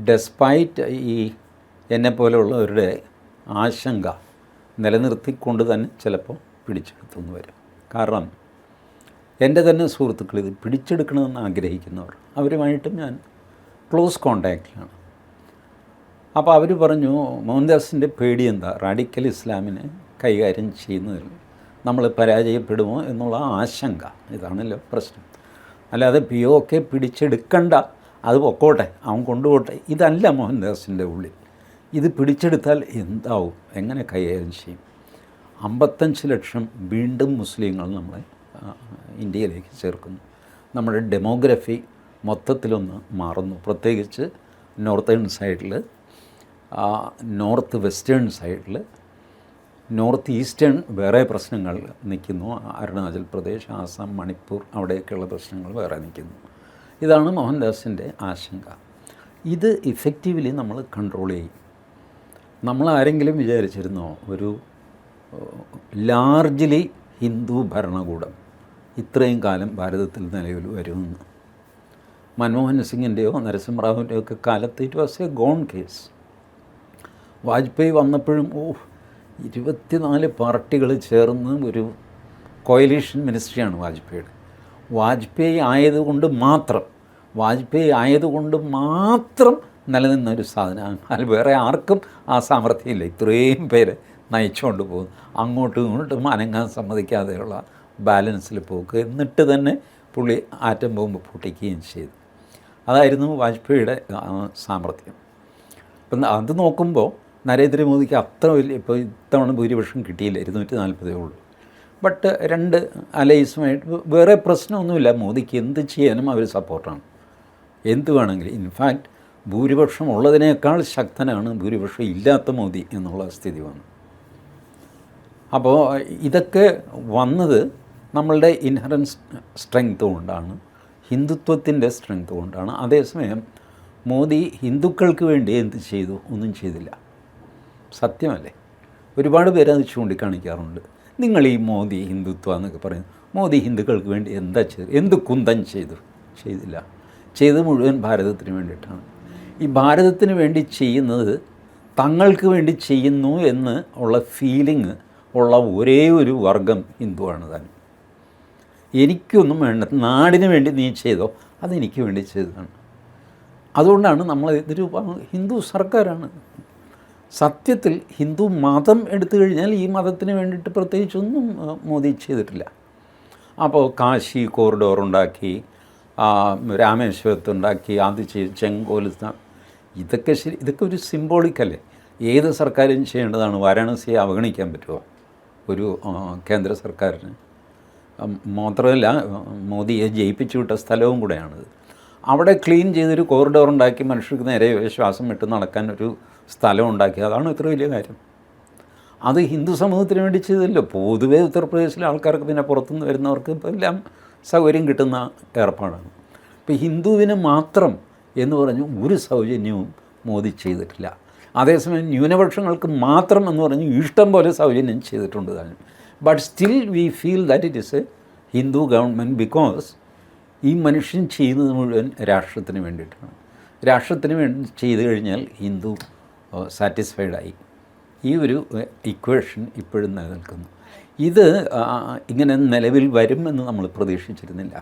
Despite ഈ എന്നെപ്പോലെയുള്ളവരുടെ ആശങ്ക നിലനിർത്തിക്കൊണ്ട് തന്നെ ചിലപ്പോൾ പിടിച്ചെടുത്തുനിന്ന് വരും. കാരണം എൻ്റെ തന്നെ സുഹൃത്തുക്കൾ ഇത് പിടിച്ചെടുക്കണമെന്ന് ആഗ്രഹിക്കുന്നവർ, അവരുമായിട്ടും ഞാൻ ക്ലോസ് കോണ്ടാക്റ്റിലാണ്. അപ്പോൾ അവർ പറഞ്ഞു, മോഹൻദാസിൻ്റെ പേടി എന്താ, റാഡിക്കൽ ഇസ്ലാമിനെ കൈകാര്യം ചെയ്യുന്നതിൽ നമ്മൾ പരാജയപ്പെടുമോ എന്നുള്ള ആശങ്ക. ഇതാണല്ലോ പ്രശ്നം. അല്ലാതെ POK പിടിച്ചെടുക്കണ്ട, അത് പൊക്കോട്ടെ, അവൻ കൊണ്ടുപോട്ടെ, ഇതല്ല മോഹൻദാസിൻ്റെ ഉള്ളിൽ. ഇത് പിടിച്ചെടുത്താൽ എന്താവും, എങ്ങനെ കൈകാര്യം ചെയ്യും? 55 ലക്ഷം വീണ്ടും മുസ്ലിങ്ങൾ നമ്മളെ ഇന്ത്യയിലേക്ക് ചേർക്കുന്നു. നമ്മുടെ ഡെമോഗ്രഫി മൊത്തത്തിലൊന്ന് മാറുന്നു. പ്രത്യേകിച്ച് നോർത്തേൺ സൈഡിൽ, നോർത്ത് വെസ്റ്റേൺ സൈഡിൽ, നോർത്ത് ഈസ്റ്റേൺ വേറെ പ്രശ്നങ്ങൾ നിൽക്കുന്നു. അരുണാചൽ പ്രദേശ്, ആസാം, മണിപ്പൂർ അവിടെയൊക്കെയുള്ള പ്രശ്നങ്ങൾ വേറെ നിൽക്കുന്നു. ഇതാണ് മോഹൻദാസിൻ്റെ ആശങ്ക. ഇത് ഇഫക്റ്റീവ്ലി നമ്മൾ കൺട്രോൾ ചെയ്യും. നമ്മളാരെങ്കിലും വിചാരിച്ചിരുന്നോ ഒരു ലാർജ്ലി ഹിന്ദു ഭരണകൂടം ഇത്രയും കാലം ഭാരതത്തിൽ നിലവിൽ വരുമെന്ന്? മൻമോഹൻ സിംഗിൻ്റെയോ നരസിംഹറാവുവിൻ്റെയോ ഒക്കെ കാലത്ത് it was a gone case. Vajpayee വന്നപ്പോഴും 24 പാർട്ടികൾ ചേർന്ന് ഒരു കോയലീഷൻ മിനിസ്ട്രിയാണ് വാജ്പേയിയുടെ. വാജ്പേയി ആയതുകൊണ്ട് മാത്രം നിലനിന്നൊരു സാധനം. അത് വേറെ ആർക്കും ആ സാമർഥ്യമില്ല. ഇത്രയും പേര് നയിച്ചുകൊണ്ട് പോകും, അങ്ങോട്ടും ഇങ്ങോട്ടും അനങ്ങാൻ സമ്മതിക്കാതെയുള്ള ബാലൻസിൽ പോക്ക്. എന്നിട്ട് തന്നെ പുള്ളി ആറ്റം ബോംബ് പൊട്ടിക്കുകയും ചെയ്തു. അതായിരുന്നു വാജ്പേയിയുടെ സാമർഥ്യം. അപ്പം അത് നോക്കുമ്പോൾ നരേന്ദ്രമോദിക്ക് അത്ര വലിയ, ഇപ്പോൾ ഇത്തവണ ഭൂരിപക്ഷം കിട്ടിയില്ല, 240 ഉള്ളൂ. ബട്ട് 2 അലൈസുമായിട്ട് വേറെ പ്രശ്നമൊന്നുമില്ല. മോദിക്ക് എന്ത് ചെയ്യാനും അവർ സപ്പോർട്ടാണ്, എന്ത് വേണമെങ്കിലും. ഇൻഫാക്റ്റ് ഭൂരിപക്ഷം ഉള്ളതിനേക്കാൾ ശക്തനാണ് ഭൂരിപക്ഷം ഇല്ലാത്ത മോദി എന്നുള്ള സ്ഥിതി വന്നു. അപ്പോൾ ഇതൊക്കെ വന്നത് നമ്മളുടെ ഇൻഹറൻറ്റ് സ്ട്രെങ്ത് കൊണ്ടാണ്, ഹിന്ദുത്വത്തിൻ്റെ സ്ട്രെങ്ത് കൊണ്ടാണ്. അതേസമയം മോദി ഹിന്ദുക്കൾക്ക് വേണ്ടി എന്ത് ചെയ്തു? ഒന്നും ചെയ്തില്ല. സത്യമല്ലേ? ഒരുപാട് പേര് അത് ചൂണ്ടിക്കാണിക്കാറുണ്ട്. നിങ്ങൾ ഈ മോദി ഹിന്ദുത്വം എന്നൊക്കെ പറയുന്നു. മോദി ഹിന്ദുക്കൾക്ക് വേണ്ടി എന്താ ചെയ്തു? എന്ത് കുന്തം ചെയ്തില്ല. ചെയ്ത് മുഴുവൻ ഭാരതത്തിന് വേണ്ടിയിട്ടാണ്. ഈ ഭാരതത്തിന് വേണ്ടി ചെയ്യുന്നത് തങ്ങൾക്ക് വേണ്ടി ചെയ്യുന്നു എന്ന് ഉള്ള ഫീലിംഗ് ഉള്ള ഒരേ ഒരു വർഗം ഹിന്ദുവാണ് താൻ. എനിക്കൊന്നും വേണ്ട, നാടിന് വേണ്ടി നീ ചെയ്തോ, അതെനിക്ക് വേണ്ടി ചെയ്തതാണ്. അതുകൊണ്ടാണ് നമ്മൾ ഇതൊരു ഹിന്ദു സർക്കാരാണ്. സത്യത്തിൽ ഹിന്ദു മതം എടുത്തു കഴിഞ്ഞാൽ ഈ മതത്തിന് വേണ്ടിയിട്ട് പ്രത്യേകിച്ചൊന്നും മോദി ചെയ്തിട്ടില്ല. അപ്പോൾ കാശി കോറിഡോർ ഉണ്ടാക്കി, രാമേശ്വരത്തുണ്ടാക്കി, അത് ചെങ്കോൽ, ഇതൊക്കെ ശരി, ഇതൊക്കെ ഒരു സിംബോളിക്കല്ലേ? ഏത് സർക്കാരും ചെയ്യേണ്ടതാണ്. വാരാണസിയെ അവഗണിക്കാൻ പറ്റുമോ ഒരു കേന്ദ്ര സർക്കാരിന്? മാത്രമല്ല മോദിയെ ജയിപ്പിച്ചു വിട്ട സ്ഥലവും കൂടെയാണിത്. അവിടെ ക്ലീൻ ചെയ്തൊരു കോറിഡോർ ഉണ്ടാക്കി മനുഷ്യർക്ക് നേരെ ശ്വാസം വിട്ട് നടക്കാൻ ഒരു സ്ഥലം ഉണ്ടാക്കി, അതാണ് ഇത്ര വലിയ കാര്യം. അത് ഹിന്ദു സമൂഹത്തിന് വേണ്ടി ചെയ്തല്ലോ. പൊതുവേ ഉത്തർപ്രദേശിലെ ആൾക്കാർക്ക്, പിന്നെ പുറത്തുനിന്ന് വരുന്നവർക്ക് ഇപ്പോൾ എല്ലാം സൗകര്യം കിട്ടുന്ന ഏർപ്പാടാണ്. ഇപ്പോൾ ഹിന്ദുവിന് മാത്രം എന്ന് പറഞ്ഞ് ഒരു സൗജന്യവും മോദി ചെയ്തിട്ടില്ല. അതേസമയം ന്യൂനപക്ഷങ്ങൾക്ക് മാത്രം എന്ന് പറഞ്ഞ് ഇഷ്ടം പോലെ സൗജന്യം ചെയ്തിട്ടുണ്ട് താനും. But still we feel that it is A Hindu government, because ഈ മനുഷ്യൻ ചെയ്യുന്നത് മുഴുവൻ രാഷ്ട്രത്തിന് വേണ്ടിയിട്ടാണ്. രാഷ്ട്രത്തിന് വേണ്ടി ചെയ്തു കഴിഞ്ഞാൽ ഹിന്ദു സാറ്റിസ്ഫൈഡായി. ഈ ഒരു ഇക്വേഷൻ ഇപ്പോഴും നിലനിൽക്കുന്നു. ഇത് ഇങ്ങനെ നിലവിൽ വരുമെന്ന് നമ്മൾ പ്രതീക്ഷിച്ചിരുന്നില്ല.